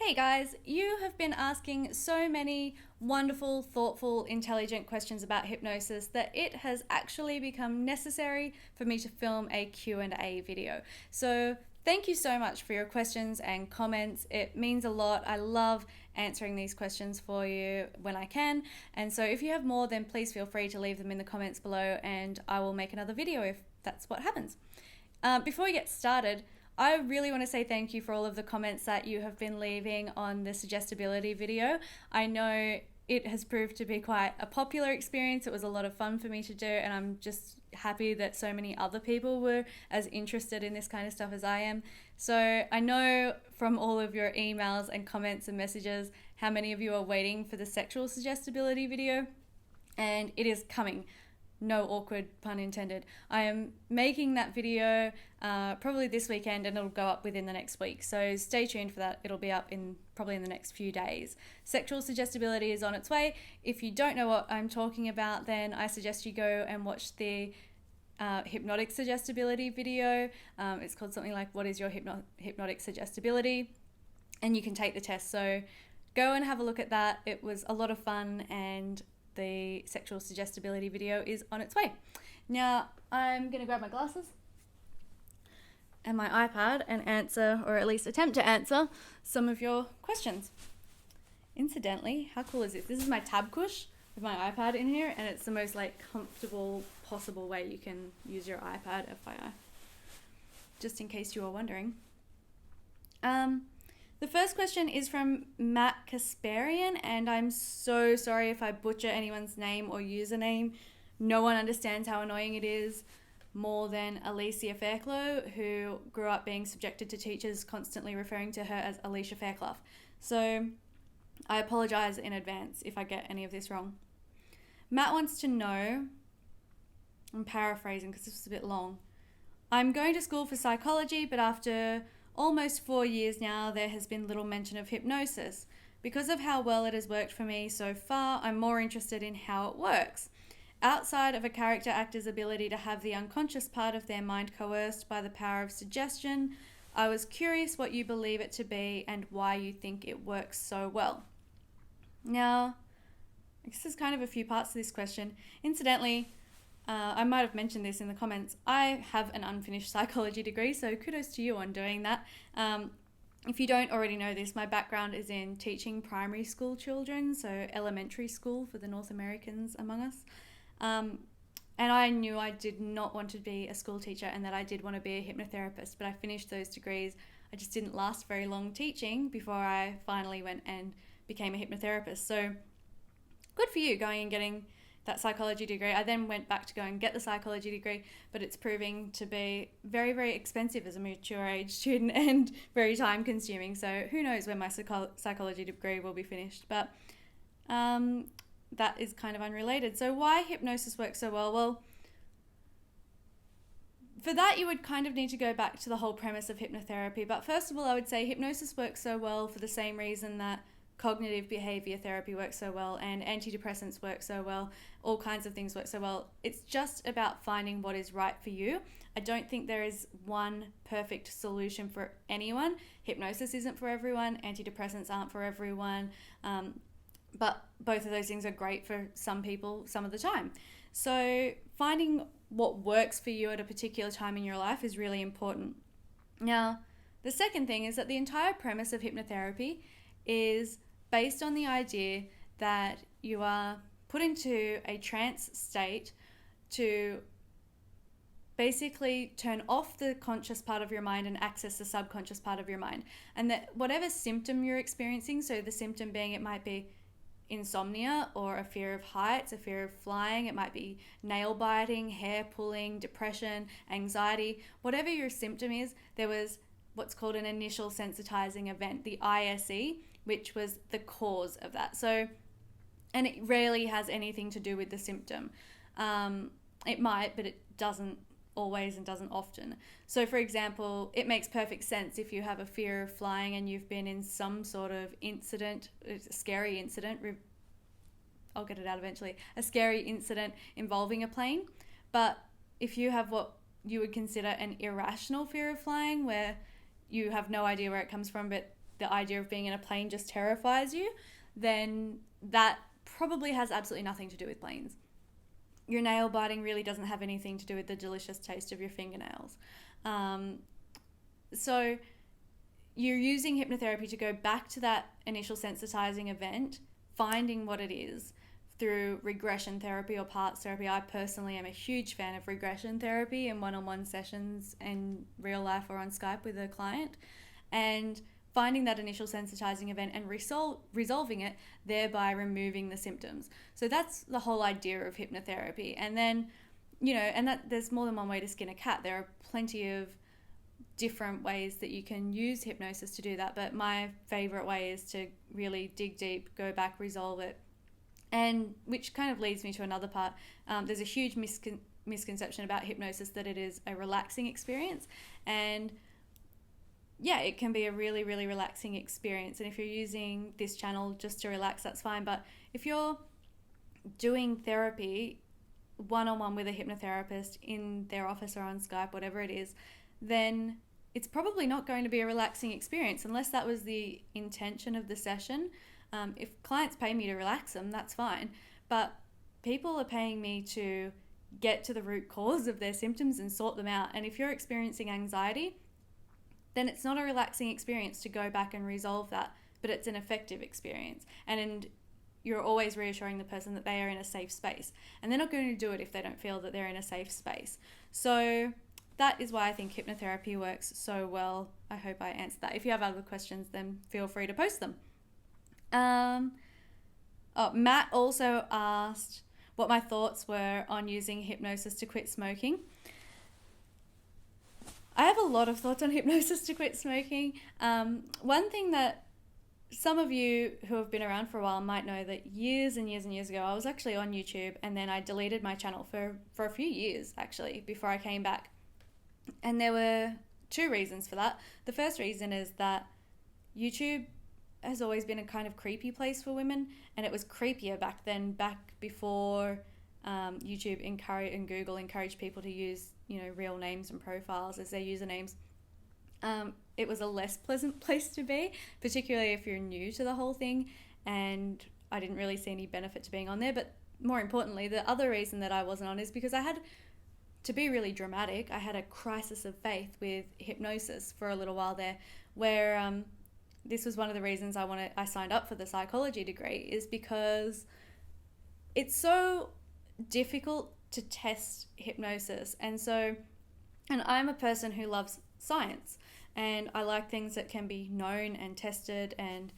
Hey guys, you have been asking so many wonderful, thoughtful, intelligent questions about hypnosis that it has actually become necessary for me to film a Q&A video. So thank you so much for your questions and comments. It means a lot. I love answering these questions for you when I can. And so if you have more, then please feel free to leave them in the comments below and I will make another video if that's what happens. Before we get started, I really want to say thank you for all of the comments that you have been leaving on the suggestibility video. I know it has proved to be quite a popular experience. It was a lot of fun for me to do, and I'm just happy that so many other people were as interested in this kind of stuff as I am. So I know from all of your emails and comments and messages how many of you are waiting for the sexual suggestibility video, and it is coming. No awkward pun intended. I am making that video probably this weekend and it'll go up within the next week. So stay tuned for that. It'll be up probably in the next few days. Sexual suggestibility is on its way. If you don't know what I'm talking about, then I suggest you go and watch the hypnotic suggestibility video. It's called something like What is your hypnotic suggestibility? And you can take the test. So go and have a look at that. It was a lot of fun, and the sexual suggestibility video is on its way. Now, I'm going to grab my glasses and my iPad and answer, or at least attempt to answer, some of your questions. Incidentally, how cool is this? This is my tab cush with my iPad in here, and it's the most comfortable possible way you can use your iPad, FYI. Just in case you were wondering. The first question is from Matt Kasparian, and I'm so sorry if I butcher anyone's name or username. No one understands how annoying it is more than Alicia Fairclough, who grew up being subjected to teachers constantly referring to her as Alicia Fairclough. So I apologize in advance if I get any of this wrong. Matt wants to know, I'm paraphrasing because this was a bit long. I'm going to school for psychology, but after almost 4 years now, there has been little mention of hypnosis. Because of how well it has worked for me so far, I'm more interested in how it works. Outside of a character actor's ability to have the unconscious part of their mind coerced by the power of suggestion, I was curious what you believe it to be and why you think it works so well. Now, I guess there's kind of a few parts to this question. Incidentally, I might have mentioned this in the comments. I have an unfinished psychology degree, so kudos to you on doing that. If you don't already know this, my background is in teaching primary school children, so elementary school for the North Americans among us. And I knew I did not want to be a school teacher and that I did want to be a hypnotherapist, but I finished those degrees. I just didn't last very long teaching before I finally went and became a hypnotherapist. So good for you going and getting that psychology degree. I then went back to go and get the psychology degree, but it's proving to be very, very expensive as a mature age student and very time consuming. So who knows when my psychology degree will be finished. But that is kind of unrelated. So why hypnosis works so well? Well, for that, you would kind of need to go back to the whole premise of hypnotherapy. But first of all, I would say hypnosis works so well for the same reason that cognitive behavior therapy works so well and antidepressants work so well, all kinds of things work so well. It's just about finding what is right for you. I don't think there is one perfect solution for anyone. Hypnosis isn't for everyone, antidepressants aren't for everyone, but both of those things are great for some people some of the time. So finding what works for you at a particular time in your life is really important. Now, the second thing is that the entire premise of hypnotherapy is based on the idea that you are put into a trance state to basically turn off the conscious part of your mind and access the subconscious part of your mind. And that whatever symptom you're experiencing, so the symptom being it might be insomnia or a fear of heights, a fear of flying, it might be nail biting, hair pulling, depression, anxiety, whatever your symptom is, there was what's called an initial sensitizing event, the ISE, which was the cause of that. So, and it rarely has anything to do with the symptom. It might, but it doesn't always and doesn't often. So for example, it makes perfect sense if you have a fear of flying and you've been in some sort of incident, a scary incident, I'll get it out eventually, a scary incident involving a plane. But if you have what you would consider an irrational fear of flying, where you have no idea where it comes from, but the idea of being in a plane just terrifies you, then that probably has absolutely nothing to do with planes. Your nail biting really doesn't have anything to do with the delicious taste of your fingernails. So you're using hypnotherapy to go back to that initial sensitizing event, finding what it is through regression therapy or parts therapy. I personally am a huge fan of regression therapy in one-on-one sessions in real life or on Skype with a client, and finding that initial sensitizing event and resolving it, thereby removing the symptoms. So that's the whole idea of hypnotherapy. And then, and that there's more than one way to skin a cat. There are plenty of different ways that you can use hypnosis to do that, but my favorite way is to really dig deep, go back, resolve it. And which kind of leads me to another part. There's a huge misconception about hypnosis that it is a relaxing experience, and yeah, it can be a really, really relaxing experience. And if you're using this channel just to relax, that's fine. But if you're doing therapy one-on-one with a hypnotherapist in their office or on Skype, whatever it is, then it's probably not going to be a relaxing experience unless that was the intention of the session. If clients pay me to relax them, that's fine. But people are paying me to get to the root cause of their symptoms and sort them out. And if you're experiencing anxiety, then it's not a relaxing experience to go back and resolve that, but it's an effective experience. And you're always reassuring the person that they are in a safe space. And they're not going to do it if they don't feel that they're in a safe space. So that is why I think hypnotherapy works so well. I hope I answered that. If you have other questions, then feel free to post them. Matt also asked what my thoughts were on using hypnosis to quit smoking. I have a lot of thoughts on hypnosis to quit smoking. One thing that some of you who have been around for a while might know, that years and years and years ago, I was actually on YouTube, and then I deleted my channel for a few years, actually, before I came back. And there were two reasons for that. The first reason is that YouTube has always been a kind of creepy place for women, and it was creepier back then, back before YouTube and Google encouraged people to use, real names and profiles as their usernames. It was a less pleasant place to be, particularly if you're new to the whole thing, and I didn't really see any benefit to being on there. But more importantly, the other reason that I wasn't on is because I had, to be really dramatic, I had a crisis of faith with hypnosis for a little while there, where this was one of the reasons I signed up for the psychology degree, is because it's so difficult to test hypnosis. And I'm a person who loves science, and I like things that can be known and tested, and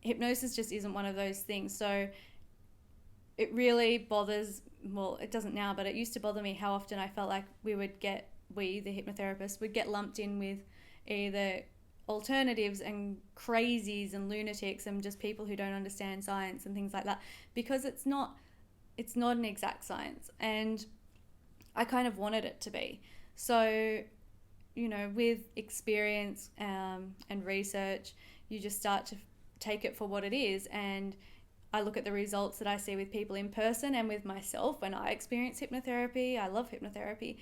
hypnosis just isn't one of those things. So it really bothers, well, it doesn't now, but it used to bother me how often I felt like the hypnotherapists, would get lumped in with either alternatives and crazies and lunatics and just people who don't understand science and things like that, because it's not an exact science, and I kind of wanted it to be. So, with experience and research, you just start to take it for what it is. And I look at the results that I see with people in person and with myself when I experience hypnotherapy. I love hypnotherapy.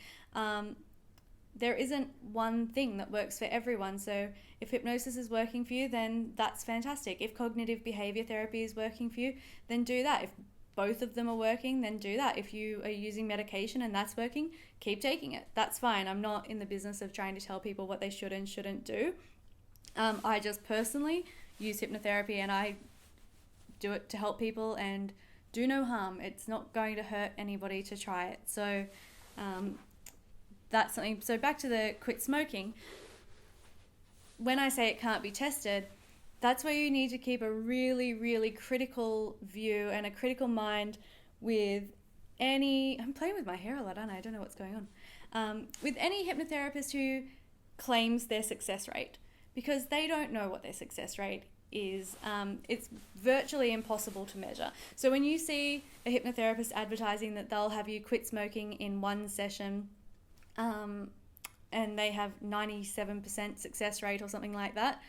There isn't one thing that works for everyone. So if hypnosis is working for you, then that's fantastic. If cognitive behavior therapy is working for you, then do that. If both of them are working, then do that. If you are using medication and that's working, keep taking it. That's fine. I'm not in the business of trying to tell people what they should and shouldn't do. I just personally use hypnotherapy, and I do it to help people and do no harm. It's not going to hurt anybody to try it. So that's something. So back to the quit smoking. When I say it can't be tested, that's where you need to keep a really, really critical view and a critical mind with I'm playing with my hair a lot, aren't I? I don't know what's going on. With any hypnotherapist who claims their success rate, because they don't know what their success rate is. It's virtually impossible to measure. So when you see a hypnotherapist advertising that they'll have you quit smoking in one session, and they have 97% success rate or something like that,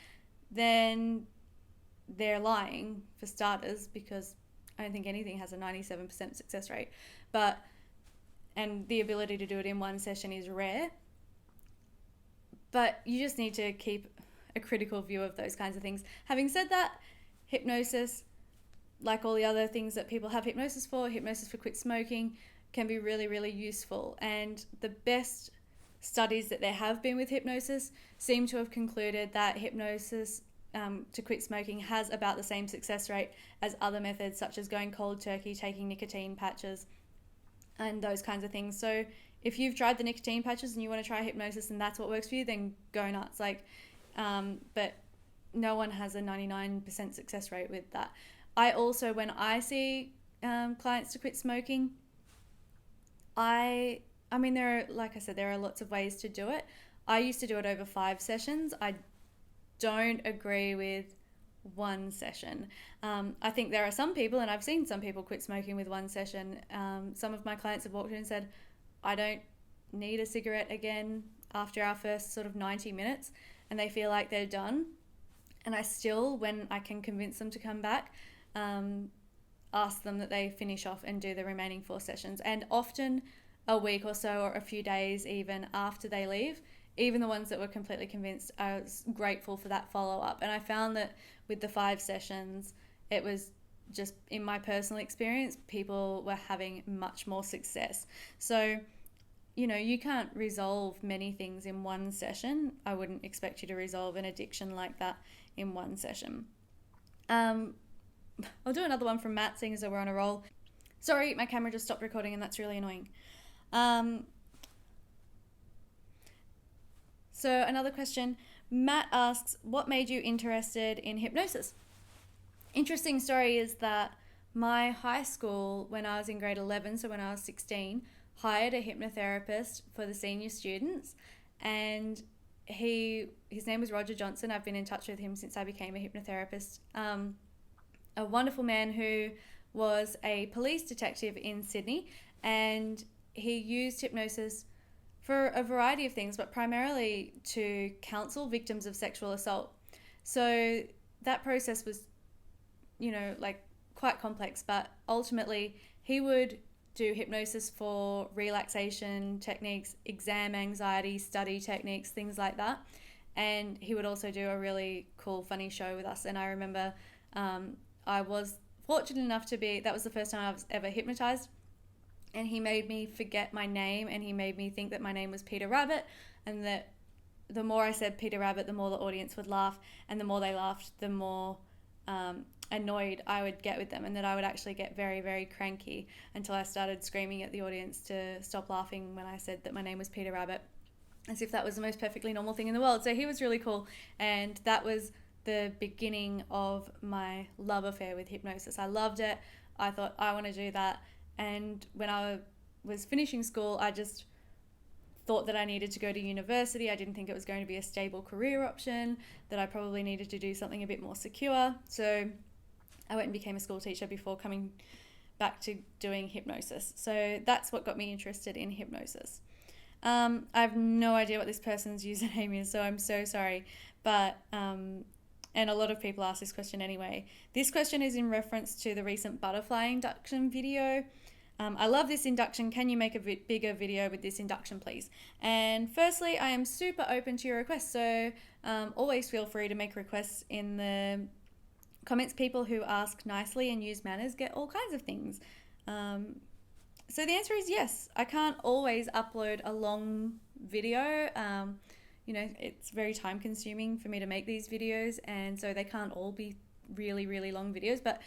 then they're lying, for starters, because I don't think anything has a 97% success rate. And the ability to do it in one session is rare. But you just need to keep a critical view of those kinds of things. Having said that, hypnosis, like all the other things that people have hypnosis for quit smoking, can be really, really useful. And the best studies that there have been with hypnosis seem to have concluded that hypnosis to quit smoking has about the same success rate as other methods, such as going cold turkey, taking nicotine patches, and those kinds of things. So if you've tried the nicotine patches and you want to try hypnosis and that's what works for you, then go nuts. But no one has a 99% success rate with that. I also, when I see clients to quit smoking, I mean, there are lots of ways to do it. I used to do it over 5 sessions. I don't agree with 1 session. I think there are some people, and I've seen some people quit smoking with 1 session. Some of my clients have walked in and said, I don't need a cigarette again after our first sort of 90 minutes, and they feel like they're done. And I still, when I can convince them to come back, ask them that they finish off and do the remaining 4 sessions. And often a week or so, or a few days even after they leave, even the ones that were completely convinced, I was grateful for that follow-up. And I found that with the 5 sessions, it was just, in my personal experience, people were having much more success. So, you can't resolve many things in 1 session. I wouldn't expect you to resolve an addiction like that in 1 session. I'll do another one from Matt, seeing as though we're on a roll. Sorry, my camera just stopped recording and that's really annoying. So another question, Matt asks, what made you interested in hypnosis? Interesting story is that my high school, when I was in grade 11, so when I was 16, hired a hypnotherapist for the senior students, and his name was Roger Johnson. I've been in touch with him since I became a hypnotherapist. A wonderful man who was a police detective in Sydney, and he used hypnosis for a variety of things, but primarily to counsel victims of sexual assault. So that process was, quite complex, but ultimately he would do hypnosis for relaxation techniques, exam anxiety, study techniques, things like that. And he would also do a really cool, funny show with us. And I remember I was fortunate enough that was the first time I was ever hypnotized. And he made me forget my name, and he made me think that my name was Peter Rabbit, and that the more I said Peter Rabbit, the more the audience would laugh, and the more they laughed, the more annoyed I would get with them, and that I would actually get very, very cranky until I started screaming at the audience to stop laughing when I said that my name was Peter Rabbit, as if that was the most perfectly normal thing in the world. So he was really cool, and that was the beginning of my love affair with hypnosis. I loved it. I thought, I want to do that. And when I was finishing school, I just thought that I needed to go to university. I didn't think it was going to be a stable career option, that I probably needed to do something a bit more secure. So I went and became a school teacher before coming back to doing hypnosis. So that's what got me interested in hypnosis. I have no idea what this person's username is, so I'm so sorry. But, and a lot of people ask this question anyway. This question is in reference to the recent Butterfly Induction video. I love this induction. Can you make a bigger video with this induction, please? And firstly, I am super open to your requests. So always feel free to make requests in the comments. People who ask nicely and use manners get all kinds of things. So the answer is yes. I can't always upload a long video. It's very time consuming for me to make these videos, and so they can't all be really, really long videos. But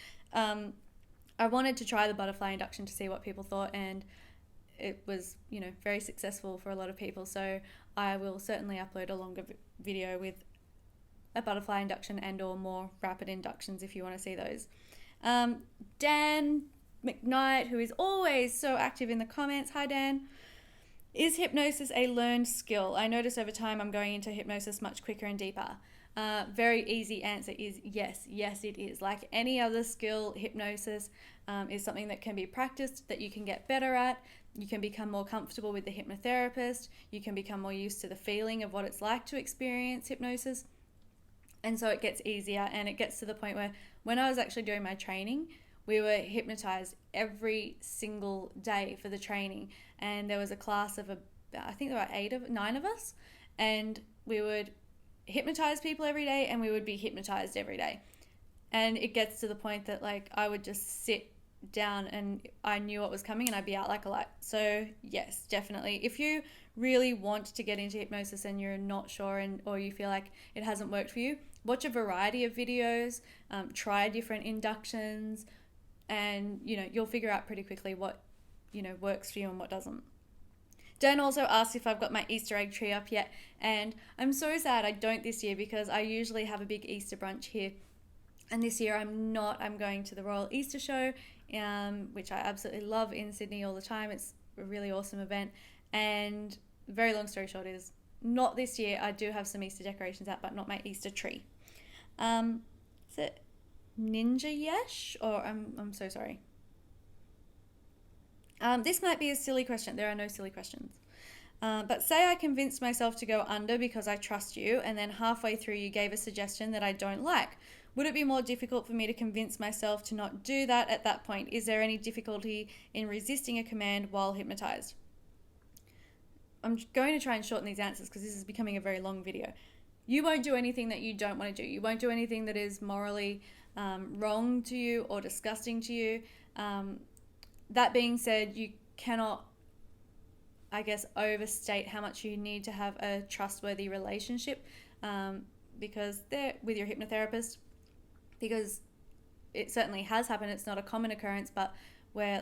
I wanted to try the Butterfly Induction to see what people thought, and it was, very successful for a lot of people. So I will certainly upload a longer video with a Butterfly Induction and or more rapid inductions if you want to see those. Dan McKnight, who is always so active in the comments. Hi, Dan. Is hypnosis a learned skill? I notice over time I'm going into hypnosis much quicker and deeper. Very easy answer is yes. Yes, it is. Like any other skill, hypnosis is something that can be practiced, that you can get better at. You can become more comfortable with the hypnotherapist. You can become more used to the feeling of what it's like to experience hypnosis. And so it gets easier, and it gets to the point where when I was actually doing my training, we were hypnotized every single day for the training. And there was a class of, I think there were 9 of us, and we would hypnotize people every day and we would be hypnotized every day. And it gets to the point that like I would just sit down and I knew what was coming and I'd be out like a light. So yes, definitely. If you really want to get into hypnosis and you're not sure or you feel like it hasn't worked for you, watch a variety of videos, try different inductions, and you'll figure out pretty quickly what works for you and what doesn't. Dan also asked if I've got my Easter egg tree up yet, and I'm so sad I don't this year because I usually have a big Easter brunch here. And this year I'm not. I'm going to the Royal Easter Show, which I absolutely love in Sydney all the time. It's a really awesome event. And very long story short is, not this year. I do have some Easter decorations out, but not my Easter tree. Is it Ninja Yesh? Or I'm so sorry. This might be a silly question. There are no silly questions. But say I convinced myself to go under because I trust you, and then halfway through you gave a suggestion that I don't like. Would it be more difficult for me to convince myself to not do that at that point? Is there any difficulty in resisting a command while hypnotized? I'm going to try and shorten these answers because this is becoming a very long video. You won't do anything that you don't want to do. You won't do anything that is morally wrong to you or disgusting to you. That being said, you cannot, I guess, overstate how much you need to have a trustworthy relationship because they're with your hypnotherapist, because it certainly has happened. It's not a common occurrence, but where,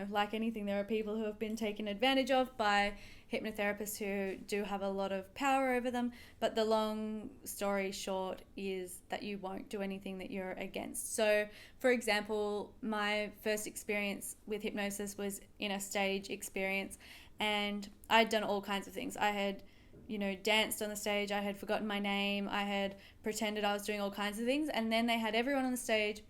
like anything, there are people who have been taken advantage of by hypnotherapists who do have a lot of power over them. But the long story short is that you won't do anything that you're against. So, for example, my first experience with hypnosis was in a stage experience, and I'd done all kinds of things. I had danced on the stage, I had forgotten my name, I had pretended I was doing all kinds of things, and then they had everyone on the stage,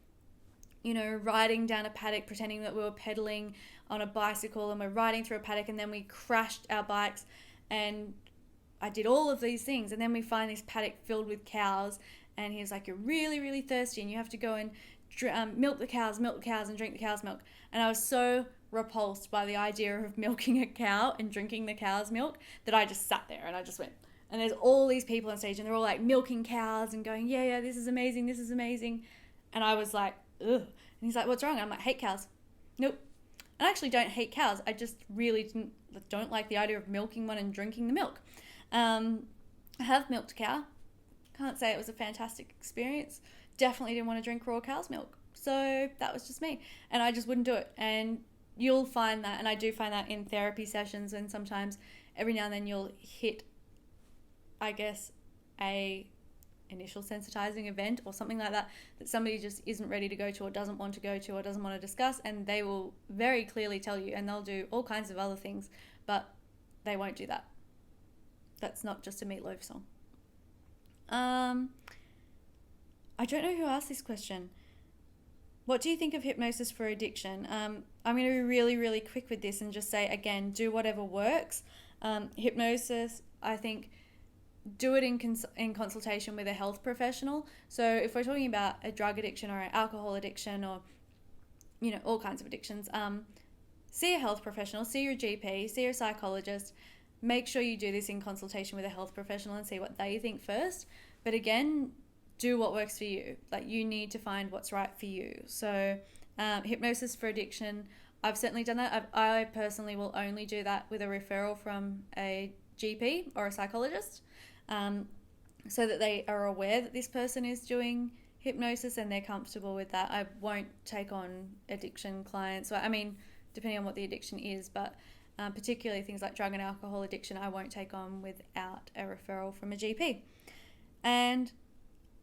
riding down a paddock, pretending that we were pedaling on a bicycle and we're riding through a paddock, and then we crashed our bikes, and I did all of these things, and then we find this paddock filled with cows, and he was like, you're really, really thirsty, and you have to go and milk the cows and drink the cow's milk. And I was so repulsed by the idea of milking a cow and drinking the cow's milk that I just sat there and I just went. And there's all these people on stage and they're all like milking cows and going, yeah, this is amazing. And I was like, ugh. And he's like, what's wrong? And I'm like, hate cows. Nope. I actually don't hate cows. I just really don't like the idea of milking one and drinking the milk. I have milked a cow. Can't say it was a fantastic experience. Definitely didn't want to drink raw cow's milk. So that was just me. And I just wouldn't do it. And you'll find that, and I do find that in therapy sessions, and sometimes every now and then you'll hit, I guess, a initial sensitizing event or something like that somebody just isn't ready to go to or doesn't want to go to or doesn't want to discuss, and they will very clearly tell you, and they'll do all kinds of other things, but they won't do that. That's not just a Meatloaf song. I don't know who asked this question. What do you think of hypnosis for addiction? I'm going to be really, really quick with this and just say, again, do whatever works. Hypnosis, I think, do it in consultation with a health professional. So if we're talking about a drug addiction or an alcohol addiction or, all kinds of addictions, see a health professional, see your GP, see your psychologist. Make sure you do this in consultation with a health professional and see what they think first. But again, do what works for you. Like, you need to find what's right for you. So hypnosis for addiction, I've certainly done that. I personally will only do that with a referral from a GP or a psychologist, so that they are aware that this person is doing hypnosis and they're comfortable with that. I won't take on addiction clients. So, I mean, depending on what the addiction is, but particularly things like drug and alcohol addiction, I won't take on without a referral from a GP. And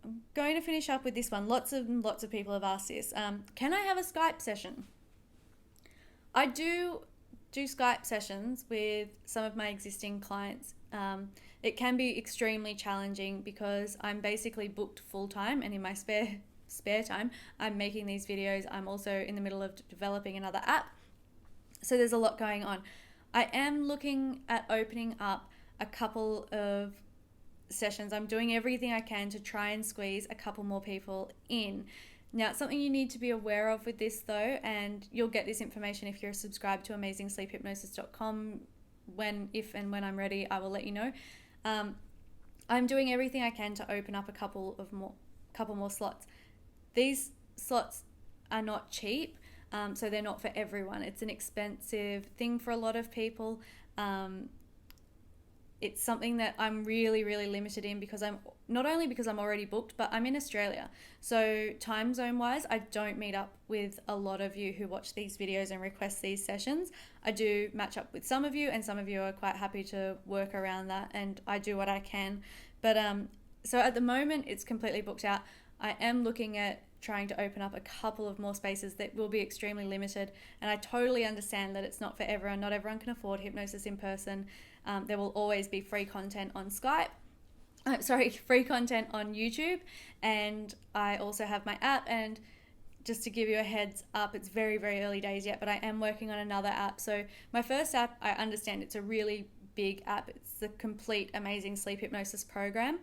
I'm going to finish up with this one. Lots of people have asked this. Can I have a Skype session? I do Skype sessions with some of my existing clients. It can be extremely challenging because I'm basically booked full time, and in my spare time, I'm making these videos. I'm also in the middle of developing another app. So there's a lot going on. I am looking at opening up a couple of sessions. I'm doing everything I can to try and squeeze a couple more people in. Now, something you need to be aware of with this though, and you'll get this information if you're subscribed to AmazingSleepHypnosis.com, if and when I'm ready, I will let you know. I'm doing everything I can to open up a couple more slots. These slots are not cheap, so they're not for everyone. It's an expensive thing for a lot of people. It's something that I'm really, really limited in because I'm not only because I'm already booked, but I'm in Australia. So time zone wise, I don't meet up with a lot of you who watch these videos and request these sessions. I do match up with some of you, and some of you are quite happy to work around that, and I do what I can. But so at the moment, it's completely booked out. I am looking at trying to open up a couple of more spaces that will be extremely limited, and I totally understand that it's not for everyone. Not everyone can afford hypnosis in person. There will always be free content on Skype. Free content on YouTube, and I also have my app. And just to give you a heads up, it's very, very early days yet, but I am working on another app. So my first app, I understand it's a really big app. It's the complete amazing sleep hypnosis program.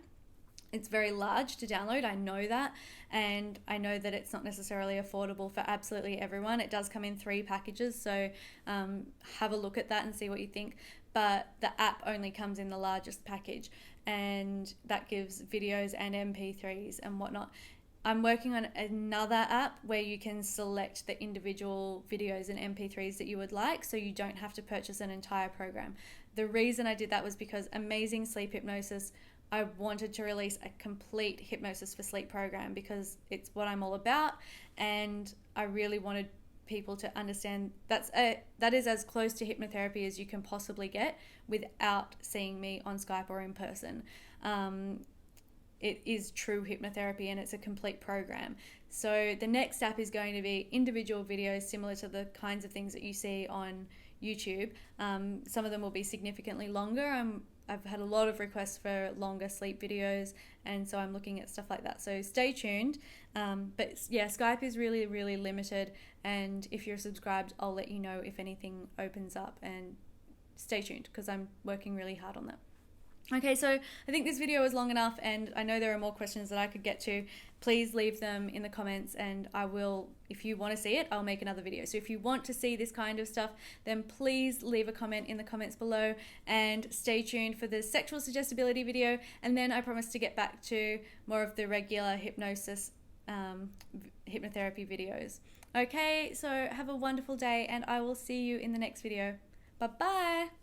It's very large to download, I know that, and I know that it's not necessarily affordable for absolutely everyone. It does come in 3 packages, so have a look at that and see what you think. But the app only comes in the largest package, and that gives videos and MP3s and whatnot. I'm working on another app where you can select the individual videos and MP3s that you would like, so you don't have to purchase an entire program. The reason I did that was because Amazing Sleep Hypnosis, I wanted to release a complete hypnosis for sleep program because it's what I'm all about, and I really wanted people to understand that is as close to hypnotherapy as you can possibly get without seeing me on Skype or in person. It is true hypnotherapy, and it's a complete program. So the next app is going to be individual videos similar to the kinds of things that you see on YouTube. Some of them will be significantly longer. I've had a lot of requests for longer sleep videos, and so I'm looking at stuff like that. So stay tuned. But yeah, Skype is really, really limited, and if you're subscribed, I'll let you know if anything opens up, and stay tuned because I'm working really hard on that. Okay, so I think this video is long enough, and I know there are more questions that I could get to. Please leave them in the comments, and I will, if you want to see it, I'll make another video. So if you want to see this kind of stuff, then please leave a comment in the comments below, and stay tuned for the sexual suggestibility video, and then I promise to get back to more of the regular hypnosis, hypnotherapy videos. Okay, so have a wonderful day, and I will see you in the next video. Bye-bye!